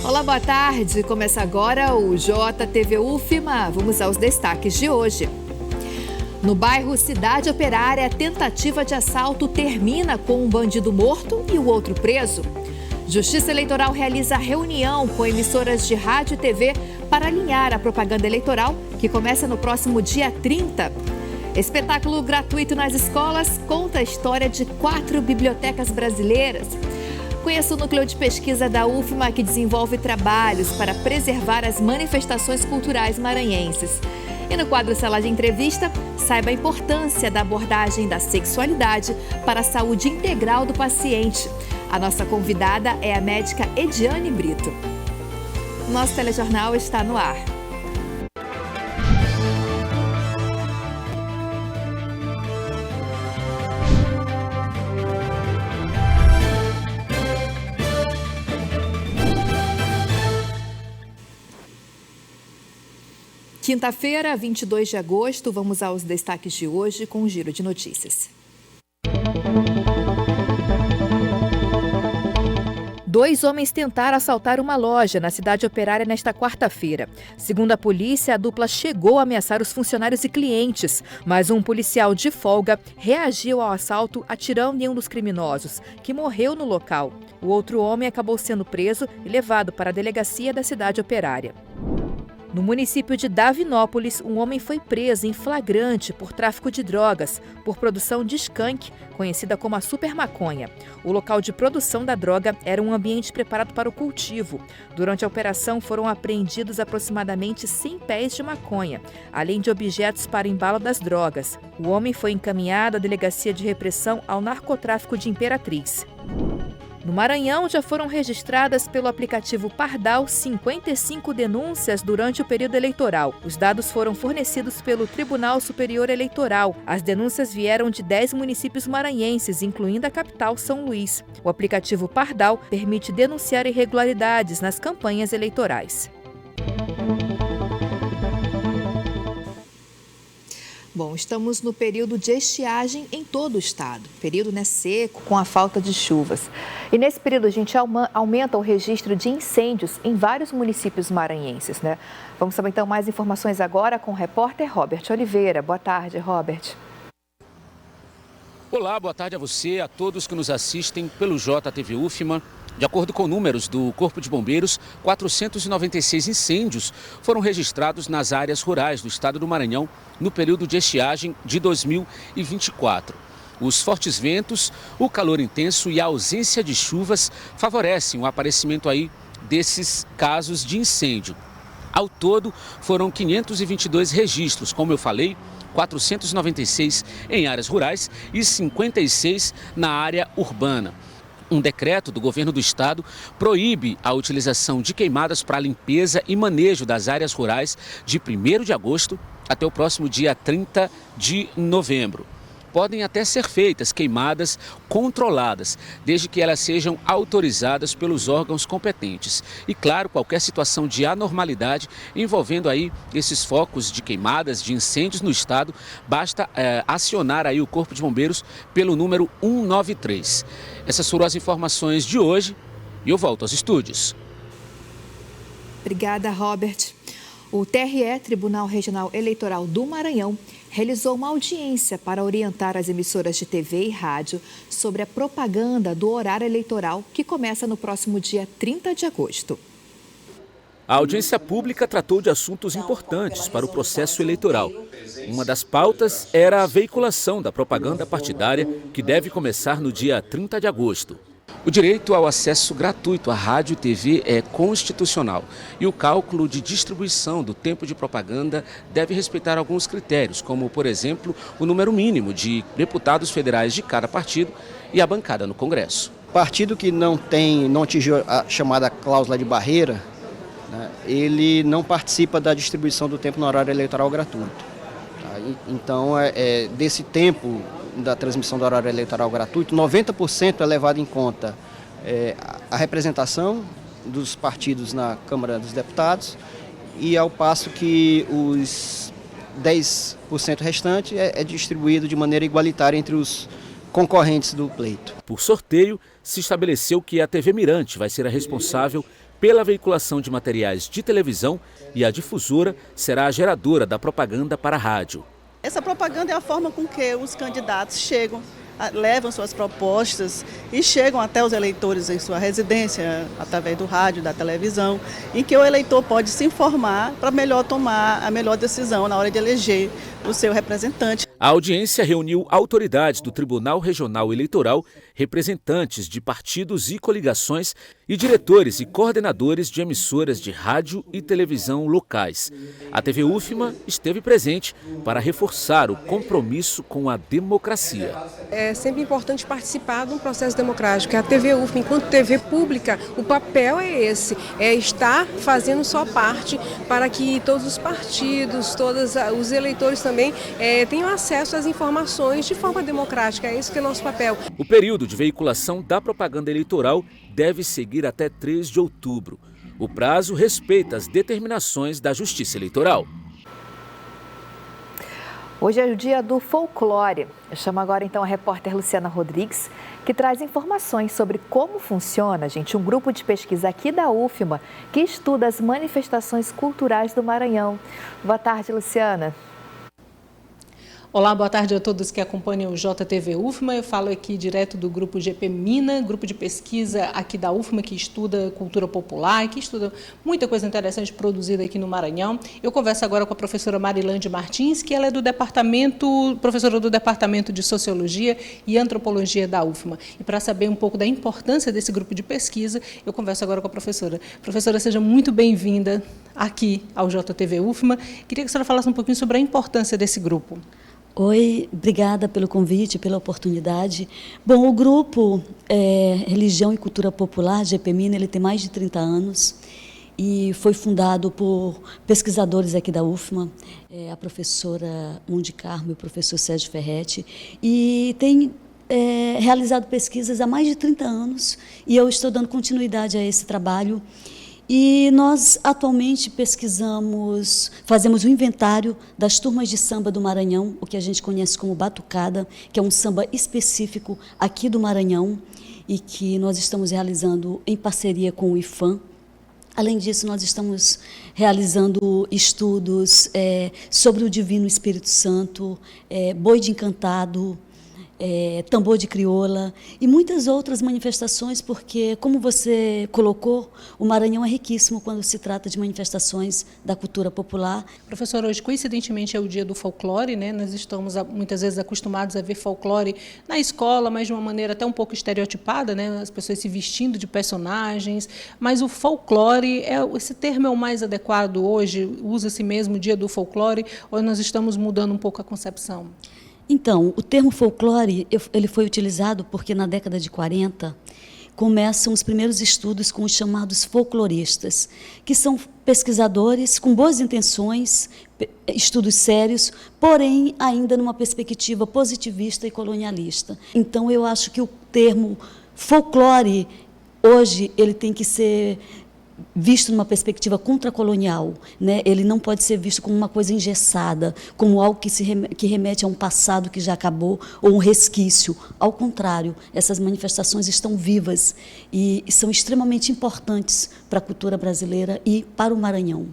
Olá, boa tarde. Começa agora o JTV UFMA. Vamos aos destaques de hoje. No bairro Cidade Operária, a tentativa de assalto termina com um bandido morto e o outro preso. Justiça Eleitoral realiza reunião com emissoras de rádio e TV para alinhar a propaganda eleitoral, que começa no próximo dia 30. Espetáculo gratuito nas escolas conta a história de 4 bibliotecas brasileiras. Conheça o núcleo de pesquisa da UFMA, que desenvolve trabalhos para preservar as manifestações culturais maranhenses. E no quadro Sala de Entrevista, saiba a importância da abordagem da sexualidade para a saúde integral do paciente. A nossa convidada é a médica Ediane Brito. Nosso telejornal está no ar. Quinta-feira, 22 de agosto, vamos aos destaques de hoje com um giro de notícias. 2 homens tentaram assaltar uma loja na Cidade Operária nesta quarta-feira. Segundo a polícia, a dupla chegou a ameaçar os funcionários e clientes, mas um policial de folga reagiu ao assalto atirando em um dos criminosos, que morreu no local. O outro homem acabou sendo preso e levado para a delegacia da Cidade Operária. No município de Davinópolis, um homem foi preso em flagrante por tráfico de drogas, por produção de skunk, conhecida como a super maconha. O local de produção da droga era um ambiente preparado para o cultivo. Durante a operação foram apreendidos aproximadamente 100 pés de maconha, além de objetos para embalo das drogas. O homem foi encaminhado à Delegacia de Repressão ao Narcotráfico de Imperatriz. No Maranhão, já foram registradas pelo aplicativo Pardal 55 denúncias durante o período eleitoral. Os dados foram fornecidos pelo Tribunal Superior Eleitoral. As denúncias vieram de 10 municípios maranhenses, incluindo a capital, São Luís. O aplicativo Pardal permite denunciar irregularidades nas campanhas eleitorais. Bom, estamos no período de estiagem em todo o estado. Período seco, com a falta de chuvas. E nesse período a gente aumenta o registro de incêndios em vários municípios maranhenses, né? Vamos saber então mais informações agora com o repórter Robert Oliveira. Boa tarde, Robert. Olá, boa tarde a você, a todos que nos assistem pelo JTV UFMA. De acordo com números do Corpo de Bombeiros, 496 incêndios foram registrados nas áreas rurais do estado do Maranhão no período de estiagem de 2024. Os fortes ventos, o calor intenso e a ausência de chuvas favorecem o aparecimento desses casos de incêndio. Ao todo, foram 522 registros, como eu falei, 496 em áreas rurais e 56 na área urbana. Um decreto do governo do estado proíbe a utilização de queimadas para limpeza e manejo das áreas rurais de 1º de agosto até o próximo dia 30 de novembro. Podem até ser feitas queimadas controladas, desde que elas sejam autorizadas pelos órgãos competentes. E claro, qualquer situação de anormalidade envolvendo esses focos de queimadas, de incêndios no estado, basta acionar o Corpo de Bombeiros pelo número 193. Essas foram as informações de hoje e eu volto aos estúdios. Obrigada, Robert. O TRE, Tribunal Regional Eleitoral do Maranhão, realizou uma audiência para orientar as emissoras de TV e rádio sobre a propaganda do horário eleitoral, que começa no próximo dia 30 de agosto. A audiência pública tratou de assuntos importantes para o processo eleitoral. Uma das pautas era a veiculação da propaganda partidária, que deve começar no dia 30 de agosto. O direito ao acesso gratuito à rádio e TV é constitucional e o cálculo de distribuição do tempo de propaganda deve respeitar alguns critérios, como, por exemplo, o número mínimo de deputados federais de cada partido e a bancada no Congresso. Partido que não atingiu a chamada cláusula de barreira, né, ele não participa da distribuição do tempo no horário eleitoral gratuito. Tá? Então, desse tempo da transmissão do horário eleitoral gratuito, 90% é levado em conta a representação dos partidos na Câmara dos Deputados, e ao passo que os 10% restante é distribuído de maneira igualitária entre os concorrentes do pleito. Por sorteio, se estabeleceu que a TV Mirante vai ser a responsável pela veiculação de materiais de televisão e a difusora será a geradora da propaganda para a rádio. Essa propaganda é a forma com que os candidatos chegam, levam suas propostas e chegam até os eleitores em sua residência, através do rádio, da televisão, em que o eleitor pode se informar para melhor tomar a melhor decisão na hora de eleger o seu representante. A audiência reuniu autoridades do Tribunal Regional Eleitoral, representantes de partidos e coligações e diretores e coordenadores de emissoras de rádio e televisão locais. A TV UFMA esteve presente para reforçar o compromisso com a democracia. É sempre importante participar de um processo democrático. A TV UFMA, enquanto TV pública, o papel é esse, é estar fazendo sua parte para que todos os partidos, todos os eleitores também tenham acesso às informações de forma democrática. É esse que é o nosso papel. O período de veiculação da propaganda eleitoral deve seguir até 3 de outubro. O prazo respeita as determinações da Justiça Eleitoral. Hoje é o dia do folclore. Eu chamo agora então a repórter Luciana Rodrigues, que traz informações sobre como funciona, gente, um grupo de pesquisa aqui da UFMA que estuda as manifestações culturais do Maranhão. Boa tarde, Luciana. Olá, boa tarde a todos que acompanham o JTV UFMA. Eu falo aqui direto do grupo GPMina, grupo de pesquisa aqui da UFMA que estuda cultura popular, que estuda muita coisa interessante produzida aqui no Maranhão. Eu converso agora com a professora Marilande Martins, que ela é professora do Departamento de Sociologia e Antropologia da UFMA. E para saber um pouco da importância desse grupo de pesquisa, eu converso agora com a professora. Professora, seja muito bem-vinda aqui ao JTV UFMA. Queria que a senhora falasse um pouquinho sobre a importância desse grupo. Oi, obrigada pelo convite, pela oportunidade. Bom, o grupo Religião e Cultura Popular, GPMina, ele tem mais de 30 anos e foi fundado por pesquisadores aqui da UFMA, a professora Mundi Carmo e o professor Sérgio Ferretti, e tem realizado pesquisas há mais de 30 anos e eu estou dando continuidade a esse trabalho. E nós atualmente fazemos o inventário das turmas de samba do Maranhão, o que a gente conhece como batucada, que é um samba específico aqui do Maranhão e que nós estamos realizando em parceria com o IFAM. Além disso, nós estamos realizando estudos sobre o Divino Espírito Santo, boi de encantado, tambor de crioula e muitas outras manifestações, porque, como você colocou, o Maranhão é riquíssimo quando se trata de manifestações da cultura popular. Professora, hoje, coincidentemente, é o dia do folclore, né? Nós estamos, muitas vezes, acostumados a ver folclore na escola, mas de uma maneira até um pouco estereotipada, né? As pessoas se vestindo de personagens, mas o folclore, esse termo é o mais adequado hoje? Usa-se mesmo o dia do folclore, ou nós estamos mudando um pouco a concepção? Então, o termo folclore ele foi utilizado porque na década de 40 começam os primeiros estudos com os chamados folcloristas, que são pesquisadores com boas intenções, estudos sérios, porém ainda numa perspectiva positivista e colonialista. Então, eu acho que o termo folclore hoje ele tem que ser visto numa perspectiva contracolonial, né? Ele não pode ser visto como uma coisa engessada, como algo que remete a um passado que já acabou ou um resquício. Ao contrário, essas manifestações estão vivas e são extremamente importantes para a cultura brasileira e para o Maranhão.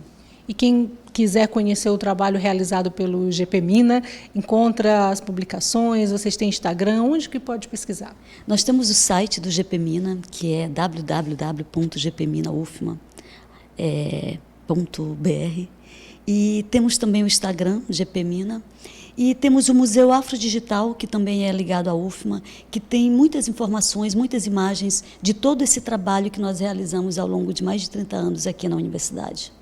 E quem quiser conhecer o trabalho realizado pelo GPMina, encontra as publicações, vocês têm Instagram, onde que pode pesquisar? Nós temos o site do GPMina, que é www.gpminaufma.br, e temos também o Instagram, GPMina, e temos o Museu Afrodigital, que também é ligado à UFMA, que tem muitas informações, muitas imagens de todo esse trabalho que nós realizamos ao longo de mais de 30 anos aqui na universidade.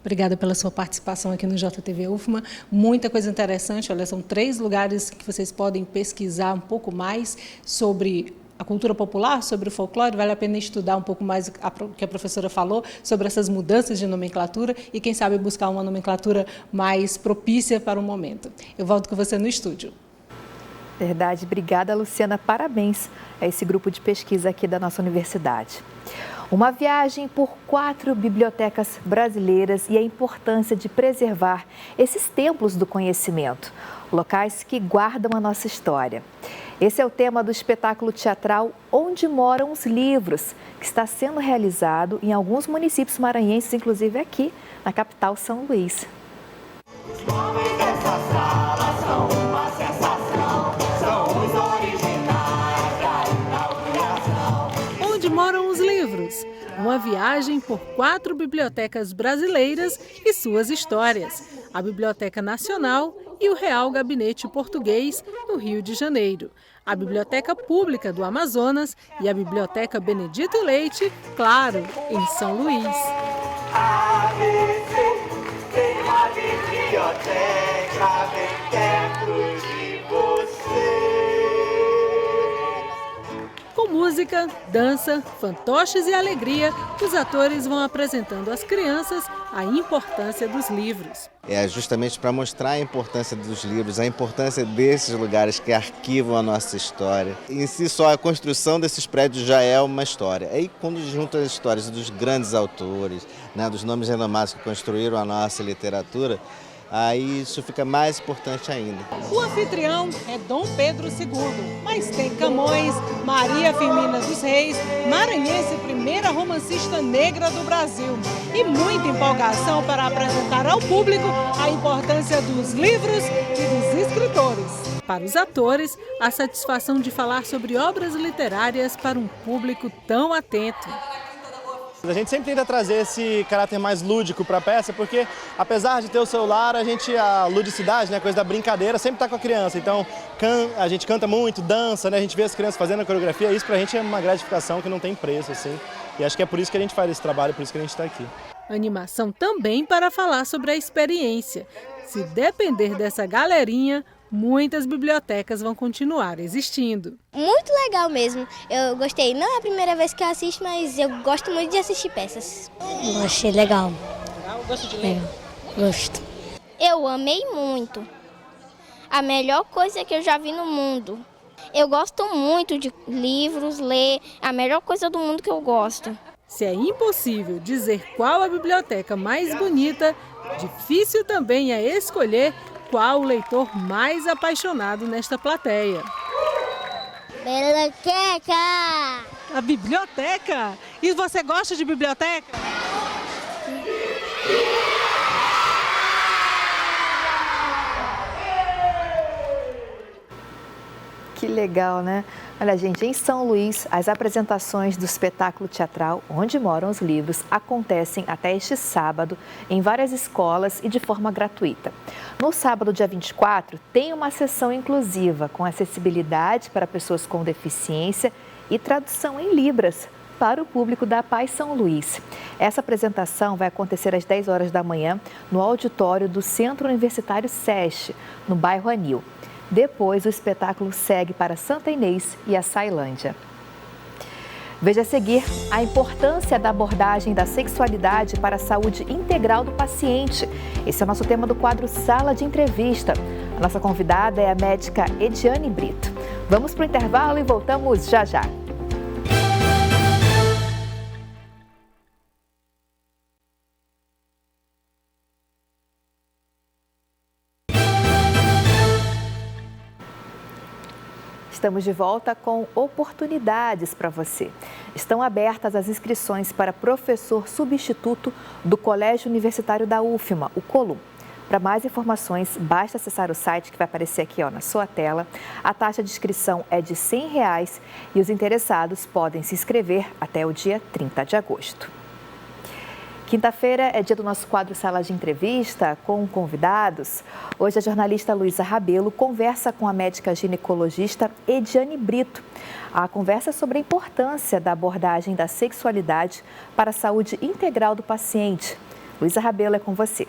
Obrigada pela sua participação aqui no JTV UFMA. Muita coisa interessante. Olha, são 3 lugares que vocês podem pesquisar um pouco mais sobre a cultura popular, sobre o folclore. Vale a pena estudar um pouco mais o que a professora falou sobre essas mudanças de nomenclatura e, quem sabe, buscar uma nomenclatura mais propícia para o momento. Eu volto com você no estúdio. Verdade. Obrigada, Luciana. Parabéns a esse grupo de pesquisa aqui da nossa universidade. Uma viagem por 4 bibliotecas brasileiras e a importância de preservar esses templos do conhecimento, locais que guardam a nossa história. Esse é o tema do espetáculo teatral Onde Moram os Livros, que está sendo realizado em alguns municípios maranhenses, inclusive aqui na capital São Luís. Os nomes dessa sala são uma sensação, são os originais da inauguração. Onde Moram os Livros? Uma viagem por 4 bibliotecas brasileiras e suas histórias. A Biblioteca Nacional e o Real Gabinete Português, no Rio de Janeiro. A Biblioteca Pública do Amazonas e a Biblioteca Benedito Leite, claro, em São Luís. ABC, tem uma biblioteca bem perto de você. Com música, dança, fantoches e alegria, os atores vão apresentando às crianças a importância dos livros. É justamente para mostrar a importância dos livros, a importância desses lugares que arquivam a nossa história. Em si só a construção desses prédios já é uma história. Aí quando junta as histórias dos grandes autores, né, dos nomes renomados que construíram a nossa literatura, aí isso fica mais importante ainda. O anfitrião é Dom Pedro II, mas tem Camões, Maria Firmina dos Reis, maranhense, primeira romancista negra do Brasil. E muita empolgação para apresentar ao público a importância dos livros e dos escritores. Para os atores, a satisfação de falar sobre obras literárias para um público tão atento. A gente sempre tenta trazer esse caráter mais lúdico para a peça, porque apesar de ter o celular, a ludicidade, né, a coisa da brincadeira, sempre está com a criança. Então a gente canta muito, dança, né, a gente vê as crianças fazendo a coreografia, isso para a gente é uma gratificação que não tem preço, assim. E acho que é por isso que a gente faz esse trabalho, por isso que a gente está aqui. Animação também para falar sobre a experiência. Se depender dessa galerinha, muitas bibliotecas vão continuar existindo. Muito legal mesmo. Eu gostei. Não é a primeira vez que eu assisto, mas eu gosto muito de assistir peças. Eu achei legal. Legal? Gosta de ler? Gosto. Eu amei muito. A melhor coisa que eu já vi no mundo. Eu gosto muito de livros, ler. A melhor coisa do mundo que eu gosto. Se é impossível dizer qual a biblioteca mais bonita, difícil também é escolher qual o leitor mais apaixonado nesta plateia. Biblioteca! A biblioteca? E você gosta de biblioteca? Que legal, né? Olha, gente, em São Luís, as apresentações do espetáculo teatral Onde Moram os Livros acontecem até este sábado em várias escolas e de forma gratuita. No sábado, dia 24, tem uma sessão inclusiva com acessibilidade para pessoas com deficiência e tradução em Libras para o público da Paz São Luís. Essa apresentação vai acontecer às 10 horas da manhã no auditório do Centro Universitário SESC, no bairro Anil. Depois, o espetáculo segue para Santa Inês e a Sailândia. Veja a seguir a importância da abordagem da sexualidade para a saúde integral do paciente. Esse é o nosso tema do quadro Sala de Entrevista. A nossa convidada é a médica Ediane Brito. Vamos para o intervalo e voltamos já já. Estamos de volta com oportunidades para você. Estão abertas as inscrições para professor substituto do Colégio Universitário da UFMA, o COLUM. Para mais informações, basta acessar o site que vai aparecer aqui na sua tela. A taxa de inscrição é de R$ 100 e os interessados podem se inscrever até o dia 30 de agosto. Quinta-feira é dia do nosso quadro Sala de Entrevista com convidados. Hoje a jornalista Luísa Rabelo conversa com a médica ginecologista Ediane Brito. A conversa é sobre a importância da abordagem da sexualidade para a saúde integral do paciente. Luísa Rabelo, é com você.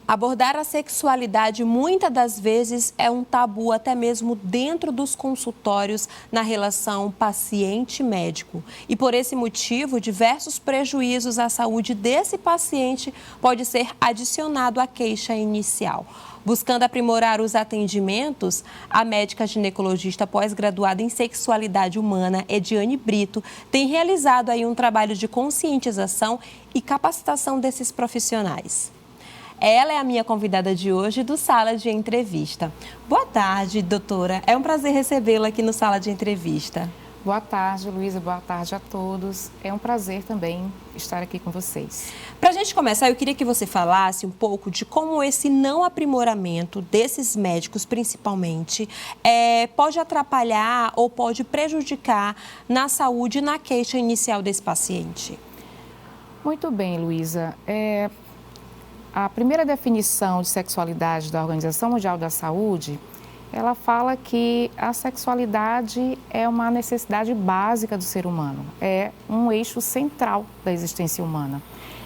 Abordar a sexualidade muitas das vezes é um tabu até mesmo dentro dos consultórios na relação paciente-médico. E por esse motivo, diversos prejuízos à saúde desse paciente pode ser adicionado à queixa inicial. Buscando aprimorar os atendimentos, a médica ginecologista pós-graduada em sexualidade humana, Ediane Brito, tem realizado aí um trabalho de conscientização e capacitação desses profissionais. Ela é a minha convidada de hoje do Sala de Entrevista. Boa tarde, doutora. É um prazer recebê-la aqui no Sala de Entrevista. Boa tarde, Luísa. Boa tarde a todos. É um prazer também estar aqui com vocês. Para a gente começar, eu queria que você falasse um pouco de como esse não aprimoramento desses médicos, principalmente, pode atrapalhar ou pode prejudicar na saúde e na queixa inicial desse paciente. Muito bem, Luísa. A primeira definição de sexualidade da Organização Mundial da Saúde, ela fala que a sexualidade é uma necessidade básica do ser humano, é um eixo central da existência humana.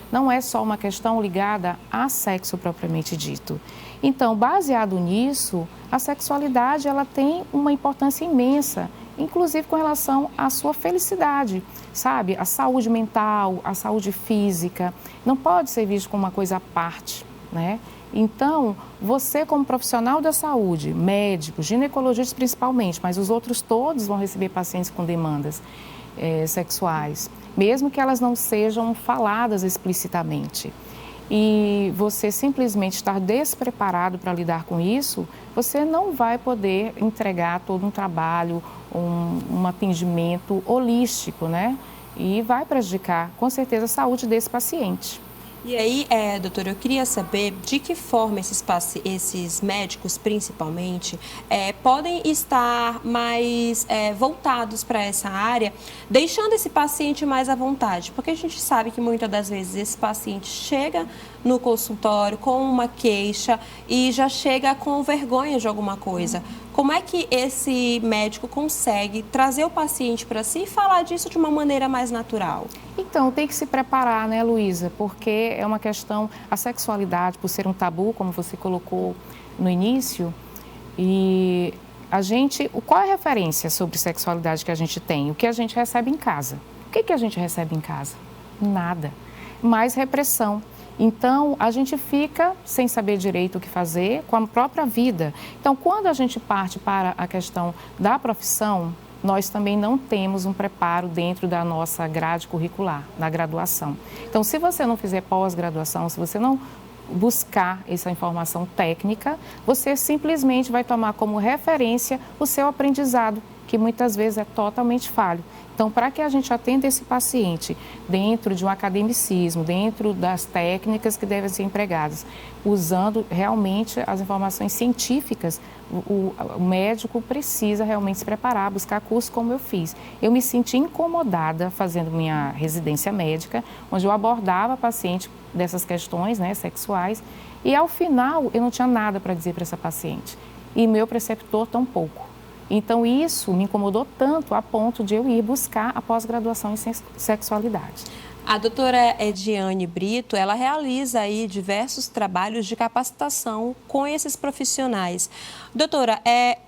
Não é só uma questão ligada a sexo propriamente dito. Então, baseado nisso, a sexualidade ela tem uma importância imensa, inclusive com relação à sua felicidade, sabe? A saúde mental, a saúde física, não pode ser visto como uma coisa à parte, né? Então, você como profissional da saúde, médico, ginecologista principalmente, mas os outros todos vão receber pacientes com demandas sexuais, mesmo que elas não sejam faladas explicitamente. E você simplesmente estar despreparado para lidar com isso, você não vai poder entregar todo um trabalho, um atendimento holístico, né? E vai prejudicar, com certeza, a saúde desse paciente. E aí, doutora, eu queria saber de que forma esses médicos, principalmente, podem estar mais voltados para essa área, deixando esse paciente mais à vontade. Porque a gente sabe que muitas das vezes esse paciente chega no consultório com uma queixa e já chega com vergonha de alguma coisa. Como é que esse médico consegue trazer o paciente para si e falar disso de uma maneira mais natural? Então, tem que se preparar, né, Luísa? Porque é uma questão, a sexualidade, por ser um tabu, como você colocou no início, e qual é a referência sobre sexualidade que a gente tem? O que a gente recebe em casa. O que a gente recebe em casa? Nada. Mais repressão. Então, a gente fica sem saber direito o que fazer com a própria vida. Então, quando a gente parte para a questão da profissão, nós também não temos um preparo dentro da nossa grade curricular, na graduação. Então, se você não fizer pós-graduação, se você não buscar essa informação técnica, você simplesmente vai tomar como referência o seu aprendizado, que muitas vezes é totalmente falho. Então, para que a gente atenda esse paciente dentro de um academicismo, dentro das técnicas que devem ser empregadas, usando realmente as informações científicas, o médico precisa realmente se preparar, buscar curso como eu fiz. Eu me senti incomodada fazendo minha residência médica, onde eu abordava paciente dessas questões, né, sexuais, e ao final eu não tinha nada para dizer para essa paciente. E meu preceptor tampouco. Então, isso me incomodou tanto a ponto de eu ir buscar a pós-graduação em sexualidade. A doutora Ediane Brito, ela realiza aí diversos trabalhos de capacitação com esses profissionais. Doutora,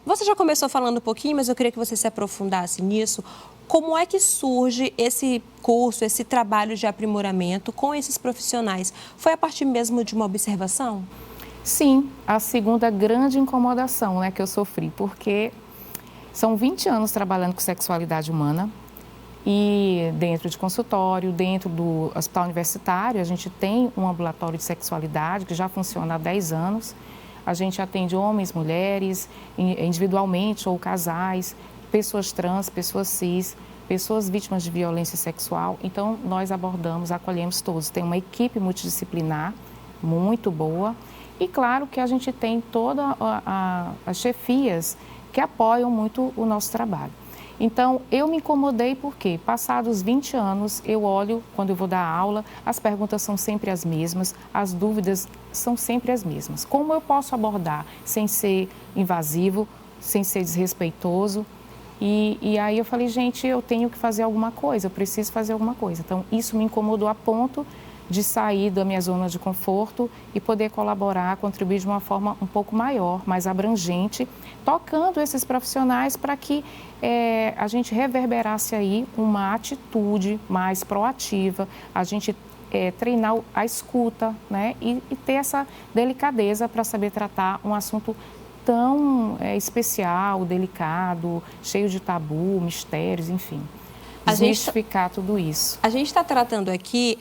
você já começou falando um pouquinho, mas eu queria que você se aprofundasse nisso. Como é que surge esse curso, esse trabalho de aprimoramento com esses profissionais? Foi a partir mesmo de uma observação? Sim, a segunda grande incomodação, né, que eu sofri, porque são 20 anos trabalhando com sexualidade humana e dentro de consultório, dentro do hospital universitário, a gente tem um ambulatório de sexualidade que já funciona há 10 anos. A gente atende homens, mulheres, individualmente ou casais, pessoas trans, pessoas cis, pessoas vítimas de violência sexual. Então, nós abordamos, acolhemos todos. Tem uma equipe multidisciplinar muito boa e, claro, que a gente tem todas as chefias que apoiam muito o nosso trabalho. Então, eu me incomodei porque, passados 20 anos, eu olho, quando eu vou dar aula, as perguntas são sempre as mesmas, as dúvidas são sempre as mesmas. Como eu posso abordar sem ser invasivo, sem ser desrespeitoso? E aí eu falei, gente, eu tenho que fazer alguma coisa, eu preciso fazer alguma coisa. Então, isso me incomodou a ponto de sair da minha zona de conforto e poder colaborar, contribuir de uma forma um pouco maior, mais abrangente, tocando esses profissionais para que a gente reverberasse aí uma atitude mais proativa, a gente treinar a escuta, né, e ter essa delicadeza para saber tratar um assunto tão especial, delicado, cheio de tabu, mistérios, enfim. Desmistificar tudo isso. A gente está tratando aqui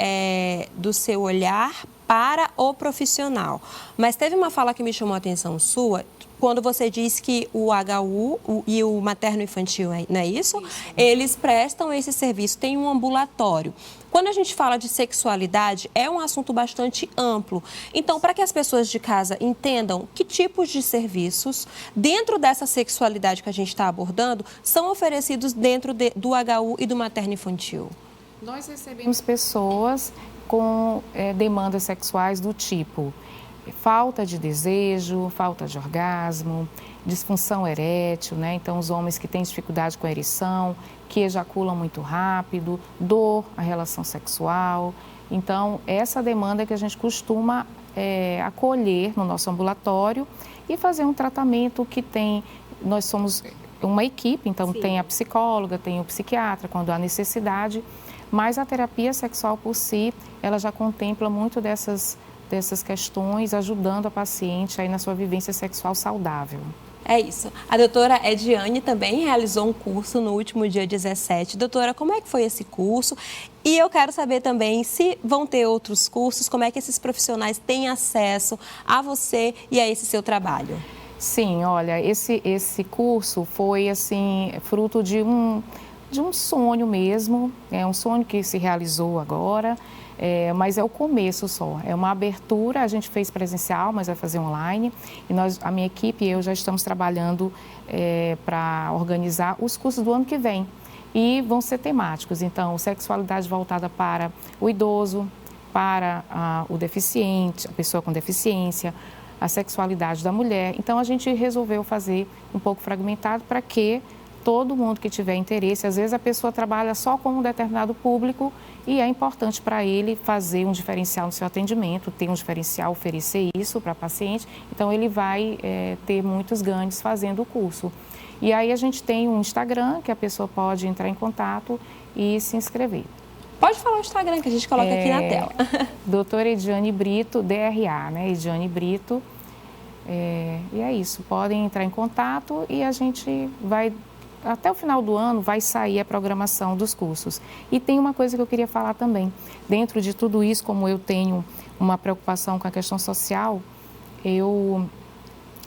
do seu olhar para o profissional. Mas teve uma fala que me chamou a atenção sua, quando você diz que o HU e o materno-infantil, não é isso? Eles prestam esse serviço, tem um ambulatório. Quando a gente fala de sexualidade, é um assunto bastante amplo. Então, para que as pessoas de casa entendam que tipos de serviços, dentro dessa sexualidade que a gente está abordando, são oferecidos dentro do HU e do materno-infantil. Nós recebemos pessoas com demandas sexuais do tipo falta de desejo, falta de orgasmo, disfunção erétil, né? Então, os homens que têm dificuldade com a ereção, que ejaculam muito rápido, dor à relação sexual. Então, essa demanda que a gente costuma acolher no nosso ambulatório e fazer um tratamento que tem... Nós somos uma equipe, então tem a psicóloga, tem o psiquiatra, quando há necessidade, mas a terapia sexual por si, ela já contempla muito dessas questões, ajudando a paciente aí na sua vivência sexual saudável. É isso. A doutora Ediane também realizou um curso no último dia 17. Doutora, como é que foi esse curso? E eu quero saber também se vão ter outros cursos, como é que esses profissionais têm acesso a você e a esse seu trabalho? Sim, olha, esse curso foi assim, fruto de um sonho mesmo, é um sonho que se realizou agora. Mas é o começo só, é uma abertura, a gente fez presencial, mas vai fazer online. E a minha equipe e eu já estamos trabalhando para organizar os cursos do ano que vem. E vão ser temáticos, então, sexualidade voltada para o idoso, para o deficiente, a pessoa com deficiência, a sexualidade da mulher. Então, a gente resolveu fazer um pouco fragmentado para que todo mundo que tiver interesse, às vezes a pessoa trabalha só com um determinado público e é importante para ele fazer um diferencial no seu atendimento, ter um diferencial, oferecer isso para a paciente, então ele vai ter muitos ganhos fazendo o curso. E aí a gente tem um Instagram que a pessoa pode entrar em contato e se inscrever. Pode falar o Instagram que a gente coloca aqui na tela. Doutora Ediane Brito, DRA, né? Ediane Brito. E é isso, podem entrar em contato e a gente vai... Até o final do ano vai sair a programação dos cursos. E tem uma coisa que eu queria falar também. Dentro de tudo isso, como eu tenho uma preocupação com a questão social, eu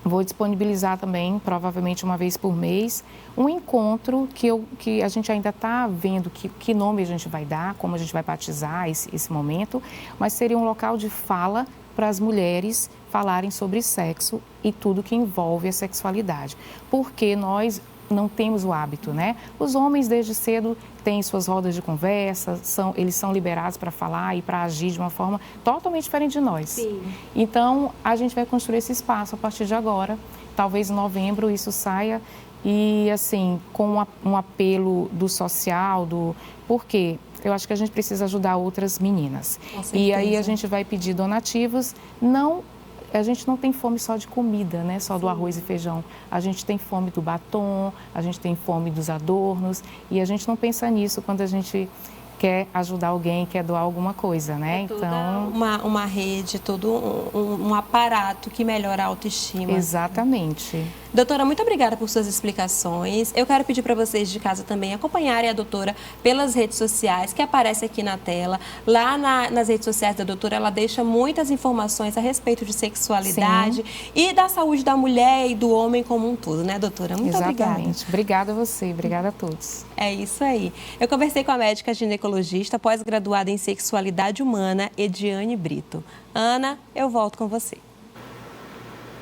vou disponibilizar também, provavelmente uma vez por mês, um encontro que a gente ainda está vendo que nome a gente vai dar, como a gente vai batizar esse momento, mas seria um local de fala para as mulheres falarem sobre sexo e tudo que envolve a sexualidade. Porque nós não temos o hábito, né? Os homens desde cedo têm suas rodas de conversa, eles são liberados para falar e para agir de uma forma totalmente diferente de nós. Sim. Então, a gente vai construir esse espaço a partir de agora. Talvez em novembro isso saia e, assim, com um apelo do social, porque eu acho que a gente precisa ajudar outras meninas. E aí a gente vai pedir donativos, a gente não tem fome só de comida, né? Só do arroz e feijão. A gente tem fome do batom, a gente tem fome dos adornos e a gente não pensa nisso quando a gente quer ajudar alguém, quer doar alguma coisa, né? Então, uma rede, todo um aparato que melhora a autoestima. Exatamente. Doutora, muito obrigada por suas explicações. Eu quero pedir para vocês de casa também acompanharem a doutora pelas redes sociais que aparecem aqui na tela. Lá nas redes sociais da doutora, ela deixa muitas informações a respeito de sexualidade e da saúde da mulher e do homem como um todo, né, doutora? Muito obrigada. Obrigada a você, obrigada a todos. É isso aí. Eu conversei com a médica ginecologista pós-graduada em sexualidade humana, Ediane Brito. Ana, eu volto com você.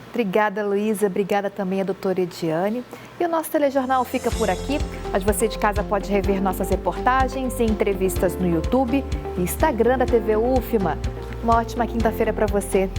Obrigada, Luísa. Obrigada também a doutora Ediane. E o nosso telejornal fica por aqui, mas você de casa pode rever nossas reportagens e entrevistas no YouTube e Instagram da TV UFMA. Uma ótima quinta-feira para você.